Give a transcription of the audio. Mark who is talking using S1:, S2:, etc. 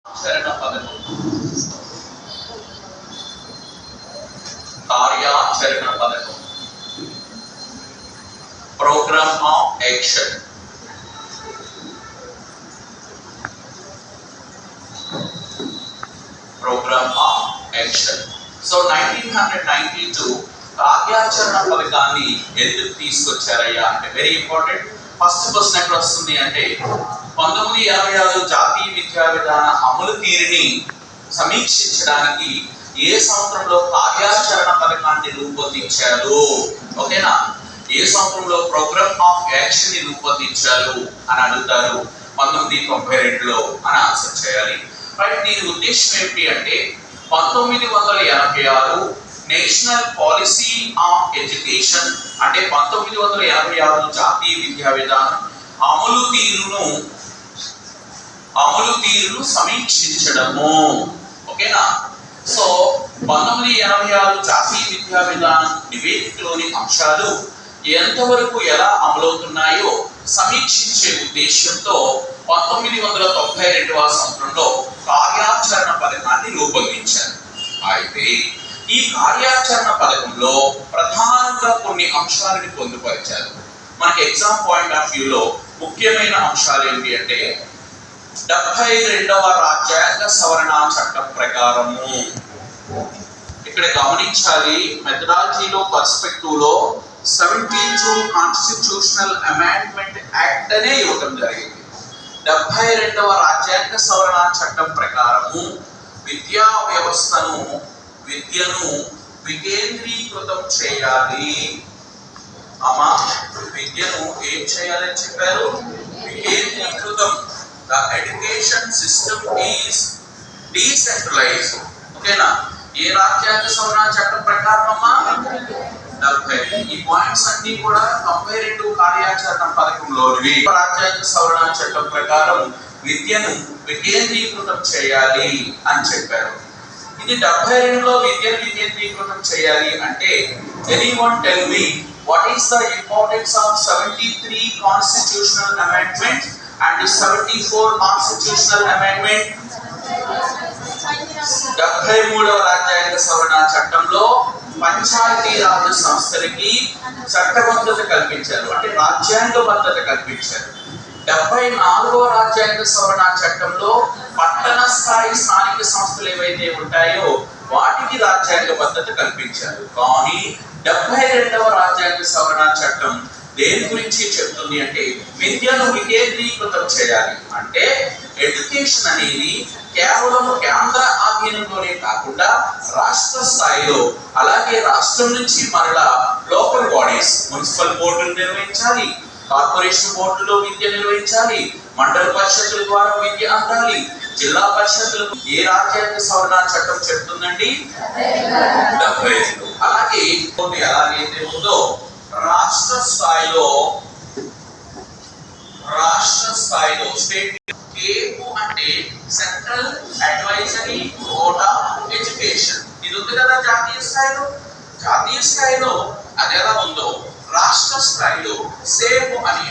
S1: చరణ పథకం కార్యాచరణ పథకం programme of action programme of action. So 1992 కార్యాచరణ పథకాన్ని ఎందుకు తీసుకొచ్చారయ్యా అంటే వెరీ ఇంపార్టెంట్. ఫస్ట్ క్వశ్చన్ ఎక్కడ వస్తుంది అంటే 1956 జాతీయ విద్యా విధాన అమలు తీరుని సమీక్షించడానికి ఏ సంవత్సరంలో కార్యాచరణ పథకాన్ని రూపొందించారు? ఓకేనా, ఏ సంవత్సరంలో ప్రోగ్రామ్ ఆఫ్ యాక్షన్ ని రూపొందించారు అని అడుగుతారు. 1992లో అని ఆన్సర్ చేయాలి. రైట్, దీని ఉద్దేశం ఏమిటి అంటే 1986 నేషనల్ పాలసీ ఆఫ్ ఎడ్యుకేషన్ అంటే 1986 జాతీయ విద్యా విధానం అమలు తీరును సమీక్షించడము. ఓకేనా, సో 1986 జాతీయ విద్యా విధానం నివేదికలోని అంశాలు ఎంతవరకు ఎలా అమలవుతున్నాయో సమీక్షించే ఉద్దేశంతో 1992వ సంవత్సరంలో కార్యాచరణ పథకాన్ని రూపొందించారు. అయితే ఈ కార్యాచరణ పథకంలో ప్రధానంగా కొన్ని అంశాలను పొందుపరిచారు. మనకి ఎగ్జామ్ పాయింట్ ఆఫ్ వ్యూలో ముఖ్యమైన అంశాలు ఏంటి అంటే 72వ రాజ్యాంగ సవరణ చట్టం ప్రకారము, ఇక్కడ గమనించాలి మెథడాలజీలో పర్స్పెక్టివ్ లో 72 కాన్స్టిట్యూషనల్ అమెండ్మెంట్ యాక్ట్ అనే ఇవ్వడం జరిగింది. 72వ రాజ్యాంగ సవరణ చట్టం ప్రకారము విద్యను వికేంద్రీకృతం చేయాలి. అమ్మా, విద్యను ఏం చేయాలని చెప్పారు? వికేంద్రీకృతం. The education system is decentralized. ఓకేనా, ఏ రాజ్యాంగ సవరణ చట్టం ప్రకారం అమ్మా? 70. ఈ పాయింట్స్ అన్ని కూడా 92 కార్యాచరణ పథకంలోనివి. రాజ్యాంగ సవరణ చట్టం ప్రకారం విద్యను వికేంద్రీకృతం చేయాలి అని చెప్పారు. ఇది 72లో విద్యను వికేంద్రీకృతం చేయాలి అంటే anyone tell me what is the importance of 73 constitutional amendment and 74 constitutional amendment? 73వ రాజ్యాంగ సవరణ చట్టంలో పంచాయతీరాజ్ సంస్థలకి చట్టబద్ధత కల్పించారు, అంటే రాజ్యాంగబద్ధత కల్పించారు. 74వ రాజ్యాంగ సవరణ చట్టంలో పట్టణ స్థాయి స్థానిక సంస్థలు ఏవైతే ఉంటాయో వాటికి రాజ్యాంగబద్ధత కల్పించారు. కానీ 72వ రాజ్యాంగ సవరణ చట్టం దేని గురించి చెప్తుంది అంటే విద్యను వికేంద్రీకృతం చేయాలి. అంటే ఎడ్యుకేషన్ అనేది కేవలం కేంద్ర ఆధీనంలోనే కాకుండా రాష్ట్ర స్థాయిలో, అలాగే రాష్ట్రం నుంచి మరలా లోకల్ బాడీస్, మున్సిపల్ బోర్డులు నిర్వహించాలి, కార్పొరేషన్ బోర్డులో విద్య నిర్వహించాలి, మండల పరిషత్తుల ద్వారా విద్య అందాలి, జిల్లా పరిషత్తులకు ఏ రాజ్యాంగ సవరణ చట్టం చెప్తుందండి? 72. అలాగే ఎలాగైతే ఉందో రాష్ట్ర స్థాయిలో స్టేట్ కేపు అంటే central advisory board of education, ఇది ఉంది కదా జాతీయ స్థాయిలో. అది ఎలా ఉందో రాష్ట్ర స్థాయిలో సేపు అని